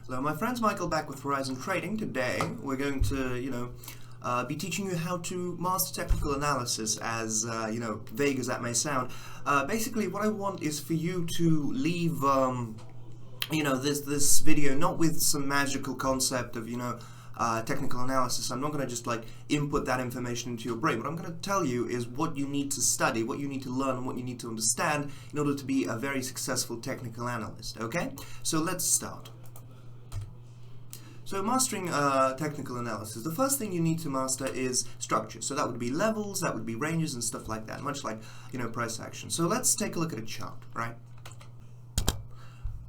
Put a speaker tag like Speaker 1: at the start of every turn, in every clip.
Speaker 1: Hello, my friends. Michael back with Horizon Trading. Today we're going to, be teaching you how to master technical analysis. As vague as that may sound, basically what I want is for you to leave, this video not with some magical concept of technical analysis. I'm not going to just input that information into your brain. What I'm going to tell you is what you need to study, what you need to learn, and what you need to understand in order to be a very successful technical analyst. Okay, so let's start. So mastering technical analysis, the first thing you need to master is structure. So that would be levels, that would be ranges and stuff like that, much like price action. So let's take a look at a chart, right?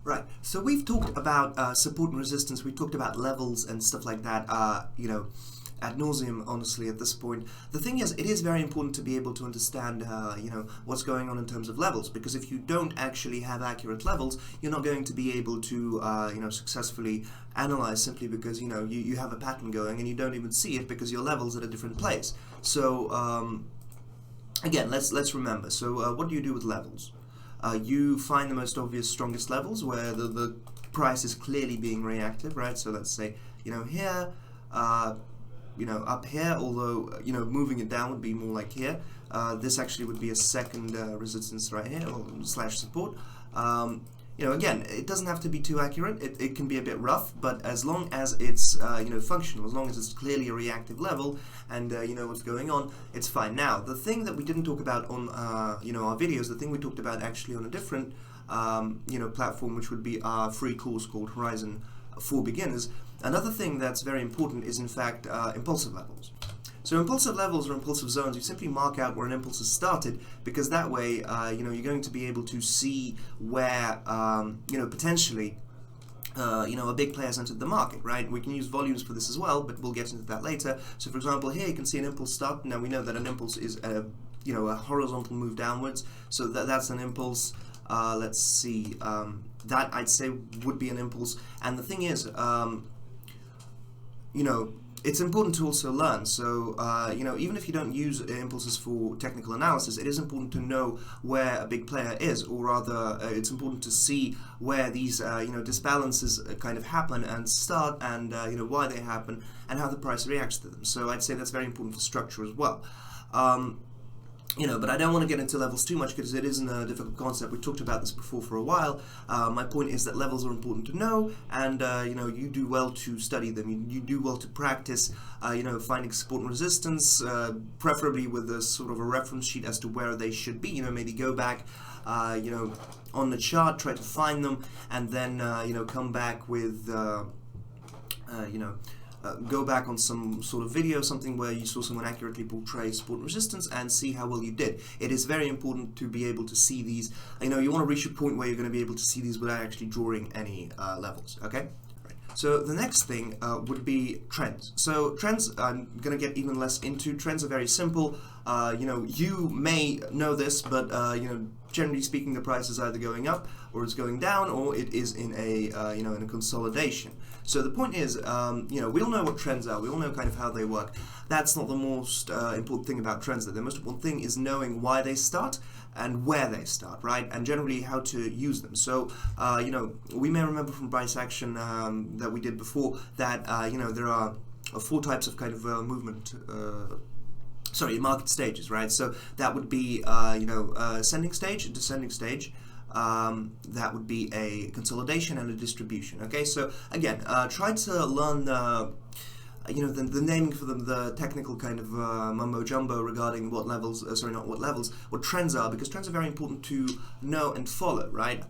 Speaker 1: Right, so we've talked about support and resistance, we've talked about levels and stuff like that, ad nauseum, honestly, at this point. The thing is, it is very important to be able to understand, what's going on in terms of levels, because if you don't actually have accurate levels, you're not going to be able to, successfully analyze, simply because, you have a pattern going and you don't even see it because your level's at a different place. So, again, let's remember. So, what do you do with levels? You find the most obvious, strongest levels where the price is clearly being reactive, right? So let's say, here, up here, although, moving it down would be more like here. This actually would be a second resistance right here, or slash support. Again, it doesn't have to be too accurate. It can be a bit rough, but as long as it's, functional, as long as it's clearly a reactive level and, you know what's going on, it's fine. Now, the thing that we didn't talk about on, our videos, the thing we talked about actually on a different, platform, which would be our free course called Horizon for Beginners. Another thing that's very important is, in fact, impulsive levels. So impulsive levels or impulsive zones, you simply mark out where an impulse has started, because that way, you're going to be able to see where, potentially, a big player has entered the market, right? We can use volumes for this as well, but we'll get into that later. So, for example, here you can see an impulse start. Now we know that an impulse is a horizontal move downwards. So that's an impulse. Let's see. That I'd say would be an impulse. And the thing is, it's important to also learn. So, even if you don't use impulses for technical analysis, it is important to know where a big player is, or rather, it's important to see where these, disbalances kind of happen and start, and, why they happen, and how the price reacts to them. So I'd say that's very important for structure as well. But I don't want to get into levels too much because it isn't a difficult concept. We talked about this before for a while. My point is that levels are important to know, and you do well to study them. You do well to practice, finding support and resistance, preferably with a sort of a reference sheet as to where they should be. Maybe go back, on the chart, try to find them, and then come back with, go back on some sort of video, something where you saw someone accurately portray support and resistance, and see how well you did. It is very important to be able to see these. You want to reach a point where you're going to be able to see these without actually drawing any levels, okay? Right. So the next thing would be trends. So trends, I'm going to get even less into. Trends are very simple. You may know this, but generally speaking, the price is either going up, or it's going down, or it is in a in a consolidation. So the point is, we all know what trends are. We all know kind of how they work. That's not the most important thing about trends. The most important thing is knowing why they start and where they start, right? And generally how to use them. So, we may remember from price action that we did before that, there are 4 types of kind of movement. Market stages, right? So that would be, ascending stage, a descending stage. That would be a consolidation and a distribution. Okay, so again, try to learn the naming for them, the technical kind of mumbo jumbo regarding what levels, not what levels, what trends are, because trends are very important to know and follow, right?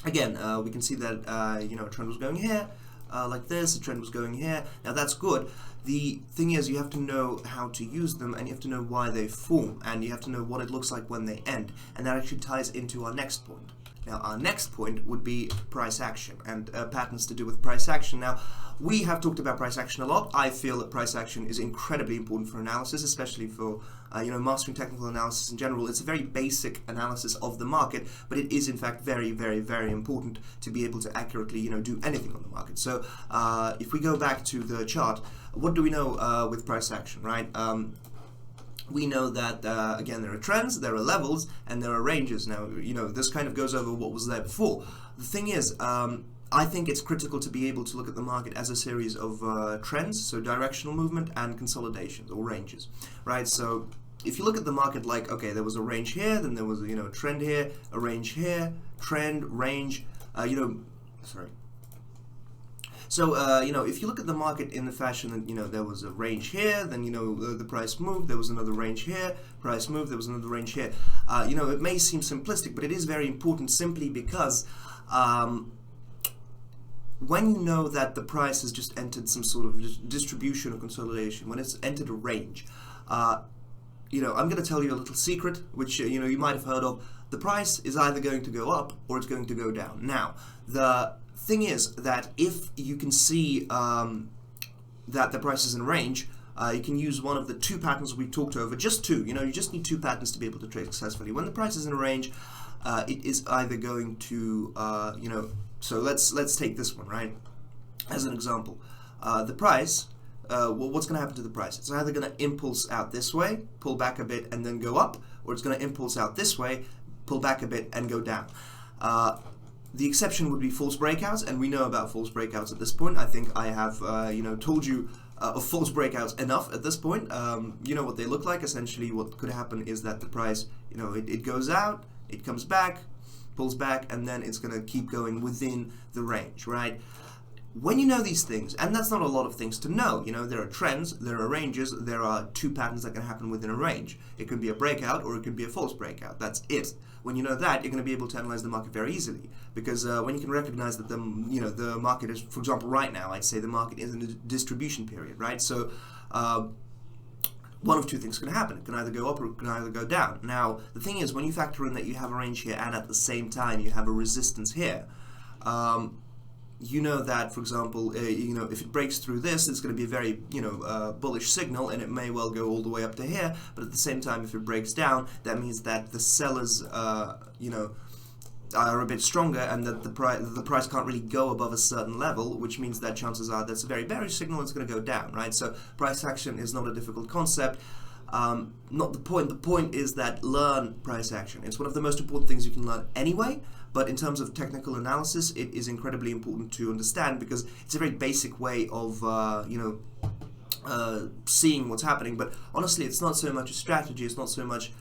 Speaker 1: Again, we can see that a trend was going here, like this, a trend was going here. Now that's good. The thing is, you have to know how to use them, and you have to know why they form, and you have to know what it looks like when they end, and that actually ties into our next point. Now, our next point would be price action, and patterns to do with price action. Now, we have talked about price action a lot. I feel that price action is incredibly important for analysis, especially for mastering technical analysis in general. It's a very basic analysis of the market, but it is in fact very, very, very important to be able to accurately do anything on the market. So if we go back to the chart, what do we know with price action, right? We know that, again, there are trends, there are levels, and there are ranges. Now, this kind of goes over what was there before. The thing is, I think it's critical to be able to look at the market as a series of trends, so directional movement and consolidations or ranges, right? So if you look at the market like, okay, there was a range here, then there was a trend here, a range here, trend, range, sorry. So, if you look at the market in the fashion that, there was a range here, then, the price moved, there was another range here, price moved, there was another range here. It may seem simplistic, but it is very important simply because when you know that the price has just entered some sort of distribution or consolidation, when it's entered a range, I'm going to tell you a little secret, which, you might have heard of. The price is either going to go up or it's going to go down. Now, the thing is that if you can see that the price is in range, you can use one of the two patterns we talked over, just two. You just need two patterns to be able to trade successfully. When the price is in a range, it is either going to, so let's take this one, right, as an example. The price, what's going to happen to the price? It's either going to impulse out this way, pull back a bit, and then go up, or it's going to impulse out this way, pull back a bit, and go down. The exception would be false breakouts, and we know about false breakouts at this point. I think I have, told you of false breakouts enough at this point. You know what they look like. Essentially, what could happen is that the price, it goes out, it comes back, pulls back, and then it's going to keep going within the range, right? When you know these things, and that's not a lot of things to know, there are trends, there are ranges, there are two patterns that can happen within a range. It could be a breakout or it could be a false breakout. That's it. When you know that, you're going to be able to analyze the market very easily, because when you can recognize that the market is, for example, right now, I'd say the market is in a distribution period, right? So one of two things can happen. It can either go up or it can either go down. Now, the thing is, when you factor in that you have a range here and at the same time you have a resistance here, you know that, for example, if it breaks through this, it's going to be a very, bullish signal, and it may well go all the way up to here. But at the same time, if it breaks down, that means that the sellers, are a bit stronger, and that the price can't really go above a certain level, which means that chances are that's a very bearish signal. It's going to go down, right? So price action is not a difficult concept. Not the point. The point is that learn price action. It's one of the most important things you can learn anyway. But in terms of technical analysis, it is incredibly important to understand, because it's a very basic way of, seeing what's happening. But honestly, it's not so much a strategy. It's not so much,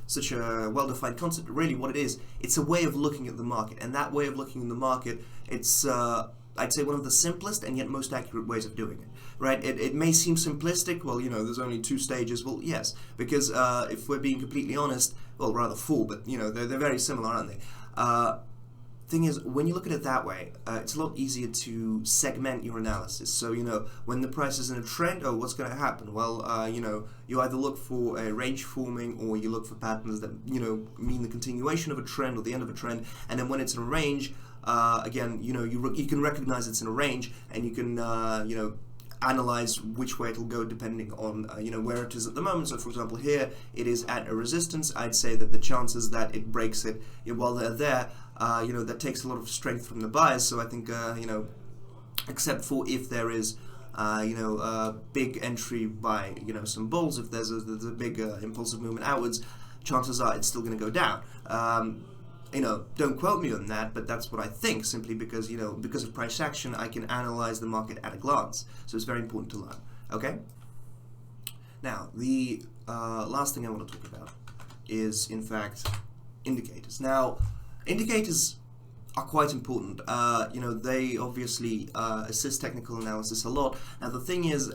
Speaker 1: such a well-defined concept. Really, what it is, it's a way of looking at the market. And that way of looking at the market, it's, I'd say, one of the simplest and yet most accurate ways of doing it. Right? It may seem simplistic. Well, there's only two stages. Well, yes, because if we're being completely honest, well, rather four, but they're very similar, aren't they? Thing is, when you look at it that way, it's a lot easier to segment your analysis. So when the price is in a trend, what's going to happen? Well, you either look for a range forming, or you look for patterns that mean the continuation of a trend or the end of a trend. And then when it's in a range, again, you can recognize it's in a range, and you can analyze which way it'll go depending on where it is at the moment. So for example, here it is at a resistance. I'd say that the chances that it breaks it while they're there, that takes a lot of strength from the buyers. So I think except for if there is a big entry by some bulls, if there's a big impulsive movement outwards, chances are it's still going to go down. Don't quote me on that, but that's what I think, simply because, because of price action, I can analyze the market at a glance. So it's very important to learn. Okay? Now, the last thing I want to talk about is, in fact, indicators. Now, indicators are quite important. They obviously assist technical analysis a lot. Now, the thing is,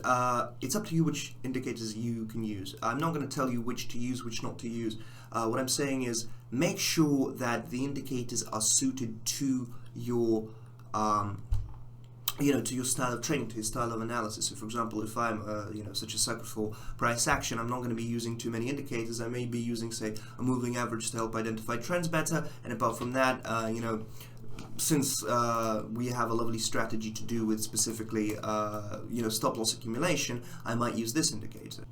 Speaker 1: it's up to you which indicators you can use. I'm not going to tell you which to use, which not to use. What I'm saying is, make sure that the indicators are suited to your to your style of trading, to your style of analysis. So for example, if I'm such a sucker for price action, I'm not going to be using too many indicators. I may be using, say, a moving average to help identify trends better, and apart from that, since we have a lovely strategy to do with specifically stop loss accumulation, I might use this indicator.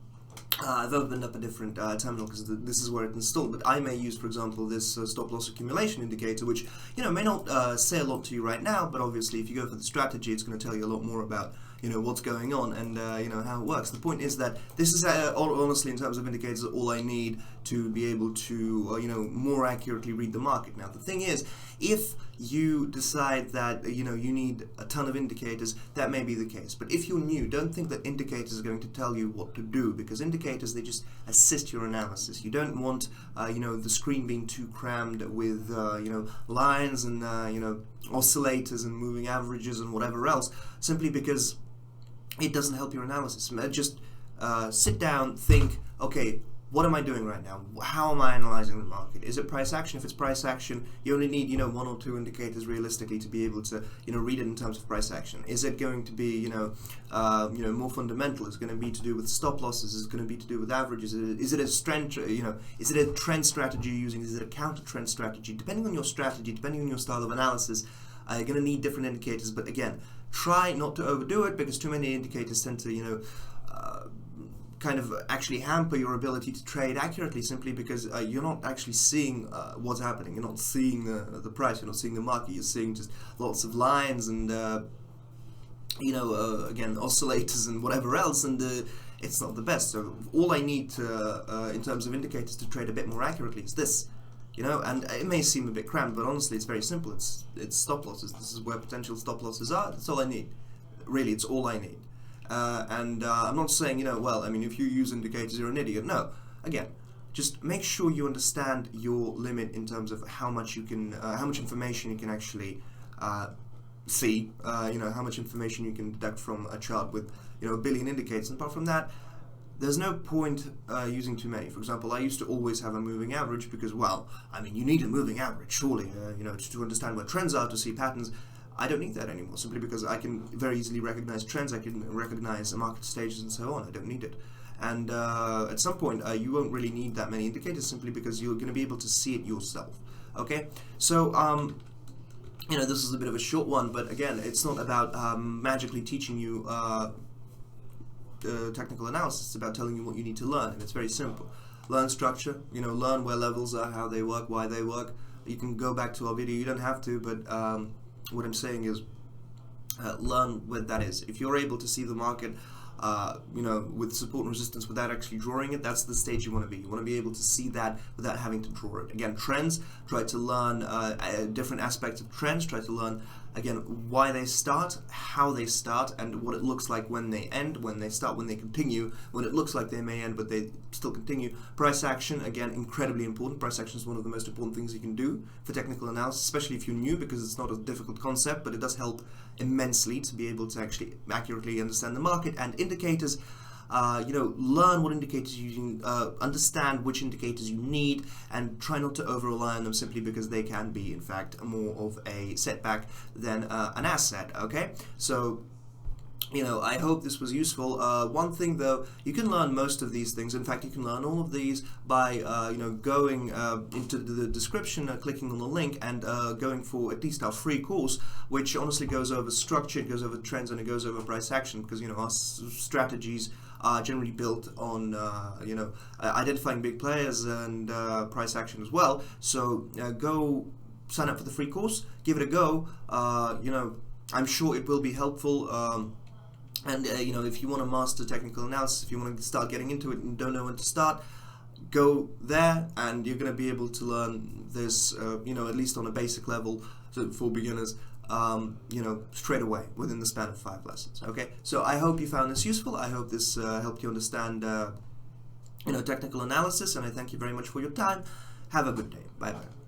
Speaker 1: I've opened up a different terminal because this is where it's installed, but I may use, for example, this stop loss accumulation indicator, which may not say a lot to you right now, but obviously if you go for the strategy, it's going to tell you a lot more about what's going on and how it works. The point is that this is honestly, in terms of indicators, all I need to be able to more accurately read the market. Now the thing is, if you decide that you need a ton of indicators, that may be the case. But if you're new, don't think that indicators are going to tell you what to do, because indicators, they just assist your analysis. You don't want the screen being too crammed with lines and oscillators and moving averages and whatever else, simply because it doesn't help your analysis. Just sit down, think, okay, what am I doing right now? How am I analyzing the market? Is it price action? If it's price action, you only need one or two indicators realistically to be able to read it in terms of price action. Is it going to be more fundamental? Is it going to be to do with stop losses? Is it going to be to do with averages? Is it a trend? Is it a trend strategy you're using? Is it a counter trend strategy? Depending on your strategy, depending on your style of analysis, you're going to need different indicators. But again, try not to overdo it, because too many indicators tend to kind of actually hamper your ability to trade accurately, simply because you're not actually seeing what's happening. You're not seeing the price, you're not seeing the market, you're seeing just lots of lines and again, oscillators and whatever else, and it's not the best. So all I need to in terms of indicators to trade a bit more accurately is this, and it may seem a bit cramped, but honestly it's very simple. It's stop losses. This is where potential stop losses are. That's all I need. Really, it's all I need. I'm not saying, if you use indicators, you're an idiot. No. Again, just make sure you understand your limit in terms of how much you can, how much information you can actually see. How much information you can deduct from a chart with, a billion indicators. And apart from that, there's no point using too many. For example, I used to always have a moving average because, you need a moving average, surely, to understand where trends are, to see patterns. I don't need that anymore, simply because I can very easily recognize trends, I can recognize market stages and so on. I don't need it. And at some point, you won't really need that many indicators, simply because you're going to be able to see it yourself. Okay? So, this is a bit of a short one, but again, it's not about magically teaching you technical analysis. It's about telling you what you need to learn, and it's very simple. Learn structure, learn where levels are, how they work, why they work. You can go back to our video, you don't have to, but what I'm saying is learn what that is. If you're able to see the market with support and resistance without actually drawing it, that's the stage you want to be. You want to be able to see that without having to draw it. Again, trends, try to learn different aspects of trends, try to learn, again, why they start, how they start, and what it looks like when they end, when they start, when they continue, when it looks like they may end but they still continue. Price action, again, incredibly important. Price action is one of the most important things you can do for technical analysis, especially if you're new, because it's not a difficult concept, but it does help immensely to be able to actually accurately understand the market. And indicators, learn what indicators you're using, understand which indicators you need, and try not to over-rely on them, simply because they can be, in fact, more of a setback than an asset, okay? So, I hope this was useful. One thing though, you can learn most of these things. In fact, you can learn all of these by, going into the description, clicking on the link, and going for at least our free course, which honestly goes over structure, it goes over trends, and it goes over price action, because, our strategies are generally built on, identifying big players and price action as well. So go sign up for the free course, give it a go. I'm sure it will be helpful. And if you want to master technical analysis, if you want to start getting into it and don't know when to start, go there, and you're going to be able to learn this, at least on a basic level for beginners, straight away within the span of 5 lessons. Okay, so I hope you found this useful. I hope this helped you understand, technical analysis, and I thank you very much for your time. Have a good day. Bye bye.